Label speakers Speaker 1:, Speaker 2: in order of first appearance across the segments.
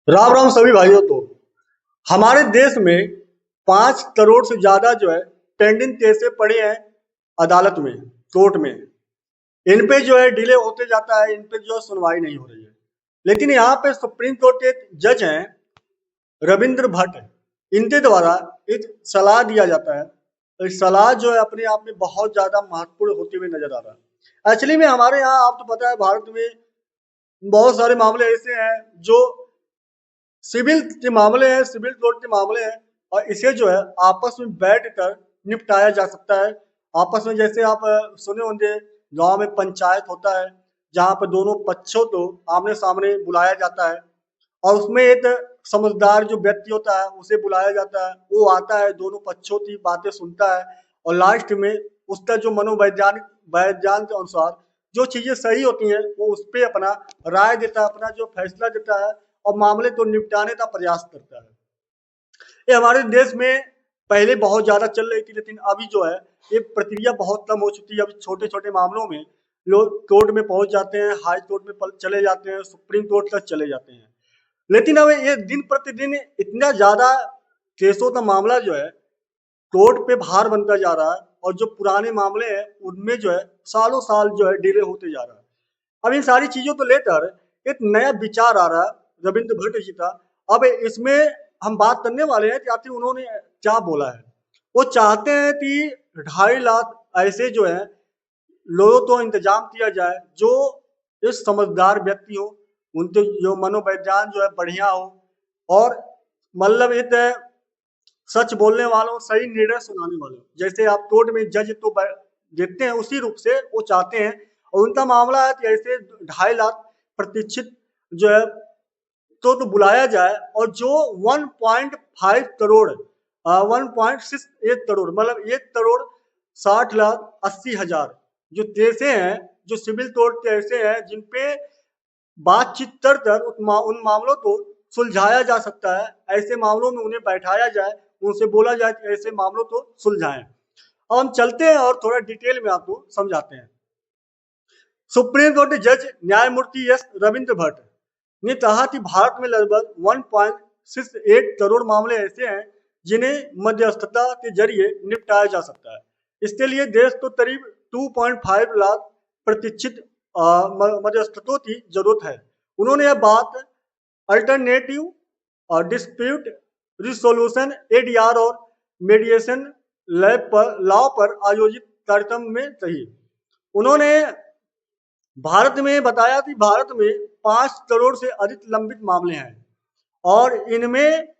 Speaker 1: राम राम सभी भाइयों। तो हमारे देश में 5 करोड़ से ज्यादा जो है पेंडिंग केसेस पड़े हैं अदालत में, कोर्ट में। इन पे जो है डिले होते जाता है, इन पे जो है सुनवाई नहीं हो रही है। लेकिन यहाँ पे सुप्रीम कोर्ट के एक जज हैं रविंद्र भट्ट, इनके द्वारा एक सलाह दिया जाता है। तो इस सलाह जो है अपने आप में बहुत ज्यादा महत्वपूर्ण होते हुए नजर आ रहा है। एक्चुअली में हमारे यहाँ आपको पता है भारत में बहुत सारे मामले ऐसे हैं जो सिविल के मामले हैं, सिविल कोर्ट के मामले हैं, और इसे जो है आपस में बैठ कर निपटाया जा सकता है। आपस में जैसे आप सुने होंगे, गांव में पंचायत होता है जहां पर दोनों पक्षों को आमने सामने बुलाया जाता है, और उसमें एक समझदार जो व्यक्ति होता है उसे बुलाया जाता है। वो आता है, दोनों पक्षों की बातें सुनता है, और लास्ट में उसका जो मनोवैज्ञानिक वैज्ञान के अनुसार जो चीजें सही होती हैं वो उस पर अपना राय देता है, अपना जो फैसला देता है, और मामले को निपटाने का प्रयास करता है। ये हमारे देश में पहले बहुत ज्यादा चल रही थी, लेकिन अभी जो है ये प्रक्रिया बहुत कम हो चुकी है। अभी छोटे छोटे मामलों में लोग कोर्ट में पहुंच जाते हैं, हाई कोर्ट में चले जाते हैं, सुप्रीम कोर्ट तक चले जाते हैं। लेकिन अब ये दिन प्रतिदिन इतना ज्यादा केसों का मामला जो है कोर्ट पे भार बनता जा रहा है, और जो पुराने मामले हैं उनमें जो है सालों साल जो है डिले होते जा रहा है। अब इन सारी चीजों को लेकर एक नया विचार आ रहा है रविंद्र भट्ट जी का। अब इसमें हम बात करने वाले हैं कि आखिर उन्होंने क्या बोला है। वो चाहते हैं कि 2.5 लाख ऐसे जो है लोगों को इंतजाम किया जाए जो इस समझदार व्यक्ति हो, उनके जो मनोविज्ञान जो है बढ़िया हो, और मतलब एक सच बोलने वालों, सही निर्णय सुनाने वालों। जैसे आप कोर्ट में जज तो देखते हैं, उसी रूप से वो चाहते हैं। और उनका मामला है कि ऐसे 2.5 लाख प्रतीक्षित जो है तो बुलाया जाए, और जो 1.5 करोड़ 1.68 करोड़ मतलब 1,60,80,000 जो केसें हैं, जो सिविल कोर्ट के ऐसे हैं जिनपे बातचीत कर कर उन मामलों को सुलझाया जा सकता है। ऐसे मामलों में उन्हें बैठाया जाए, उनसे बोला जाए कि ऐसे मामलों को सुलझाएं। अब हम चलते हैं और थोड़ा डिटेल में आपको समझाते हैं। सुप्रीम कोर्ट जज न्यायमूर्ति एस रविंद्र भट्ट ने कहा कि भारत में लगभग 1.68 करोड़ मामले ऐसे हैं जिन्हें मध्यस्थता के जरिए निपटाया जा सकता है। इसके लिए देश को करीब 2.5 लाख प्रतीक्षित मध्यस्थतों की जरूरत है। उन्होंने यह बात अल्टरनेटिव डिस्प्यूट रिसोल्यूशन एडीआर और मेडिएशन लॉ पर आयोजित कार्यक्रम में कही। उन्होंने भारत में बताया कि भारत में 5 करोड़ से अधिक लंबित मामले हैं, और इनमें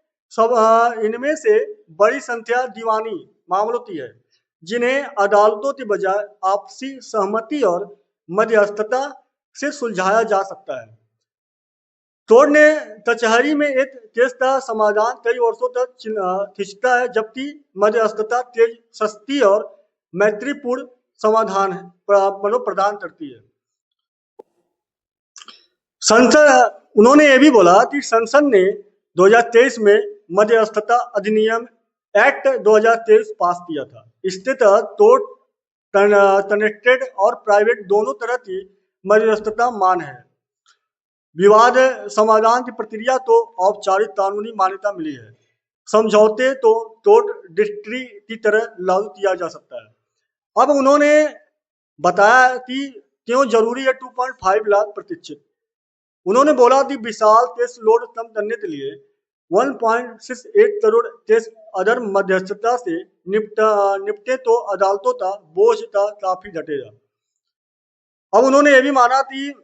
Speaker 1: से बड़ी संख्या दीवानी मामलों की है जिन्हें अदालतों के बजाय आपसी सहमति और मध्यस्थता से सुलझाया जा सकता है। कोर्ट ने कचहरी में एक केस का समाधान कई वर्षों तक खींचता है, जबकि मध्यस्थता तेज, सस्ती और मैत्रीपूर्ण समाधान प्रदान करती है। संसद उन्होंने ये भी बोला कि संसद ने 2023 में मध्यस्थता अधिनियम एक्ट 2023 पास किया था। इसके तहत कोर्ट कनेक्टेड और प्राइवेट दोनों तरह की मध्यस्थता मान है। विवाद समाधान की प्रक्रिया को औपचारिक कानूनी मान्यता मिली है। समझौते तो कोर्ट डिस्ट्री की तरह लागू किया जा सकता है। अब उन्होंने बताया कि क्यों जरूरी है 2.5 लाख प्रतीक्षित। उन्होंने बोला कि विशाल केस लोड कम करने के लिए 1.68 करोड़ केस अदर मध्यस्थता से निपटे तो अदालतों का बोझ का काफी घटेगा। अब उन्होंने ये भी माना कि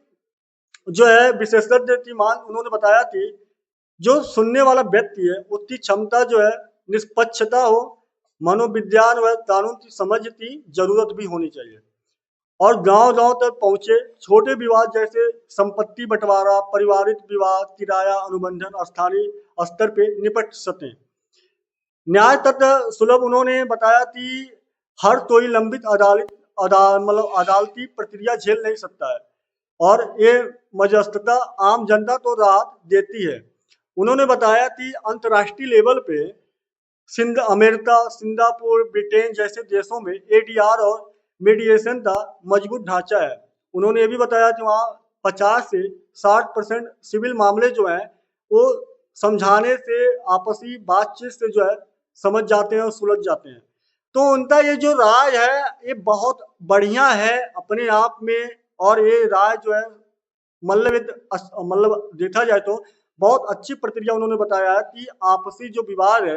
Speaker 1: जो है विशेषज्ञ की मांग, उन्होंने बताया कि जो सुनने वाला व्यक्ति है उसकी क्षमता जो है निष्पक्षता हो, मनोविज्ञान व कानून की समझ की जरूरत भी होनी चाहिए, और गांव गांव तक पहुंचे छोटे विवाद जैसे संपत्ति बंटवारा, पारिवारिक विवाद, किराया अनुबंधन स्थानीय स्तर पे निपट सके। न्याय तत्व सुलभ उन्होंने बताया कि हर कोई लंबित अदालती प्रक्रिया झेल नहीं सकता है, और ये मध्यस्थता आम जनता को राहत देती है। उन्होंने बताया कि अंतर्राष्ट्रीय लेवल पे अमेरिका, सिंगापुर, ब्रिटेन जैसे देशों में एडीआर और मीडिएशन का मजबूत ढांचा है। उन्होंने ये भी बताया कि वहाँ 50 से 60% सिविल मामले जो हैं वो समझाने से, आपसी बातचीत से जो है समझ जाते हैं और सुलझ जाते हैं। तो उनका ये जो राय है ये बहुत बढ़िया है अपने आप में, और ये राय जो है मतलब देखा जाए तो बहुत अच्छी प्रक्रिया उन्होंने बताया है कि आपसी जो विवाद है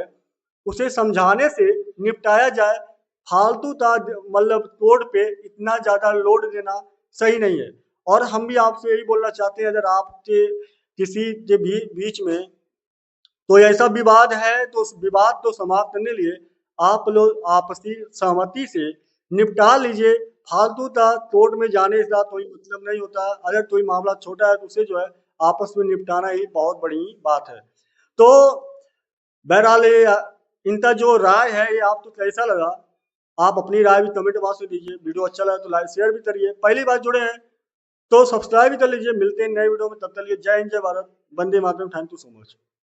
Speaker 1: उसे समझाने से निपटाया जाए। फालतू मतलब कोर्ट पे इतना ज्यादा लोड देना सही नहीं है। और हम भी आपसे यही बोलना चाहते हैं, अगर आपके किसी के बीच में कोई ऐसा विवाद है तो उस विवाद को समाप्त करने लिए आप लोग आपसी सहमति से निपटा लीजिए। फालतू कोर्ट में जाने का कोई मतलब नहीं होता। अगर कोई मामला छोटा है तो उसे जो है आपस में निपटाना ही बहुत बड़ी बात है। तो बहरहाल इनका जो राय है ये आपको कैसा लगा, आप अपनी राय भी कमेंट बॉक्स में दीजिए। वीडियो अच्छा लगा तो लाइक शेयर भी करिए। पहली बार जुड़े हैं तो सब्सक्राइब भी कर लीजिए। मिलते हैं नए वीडियो में, तब तक के लिए जय हिंद, जय भारत, वंदे मातरम। Thank you so much.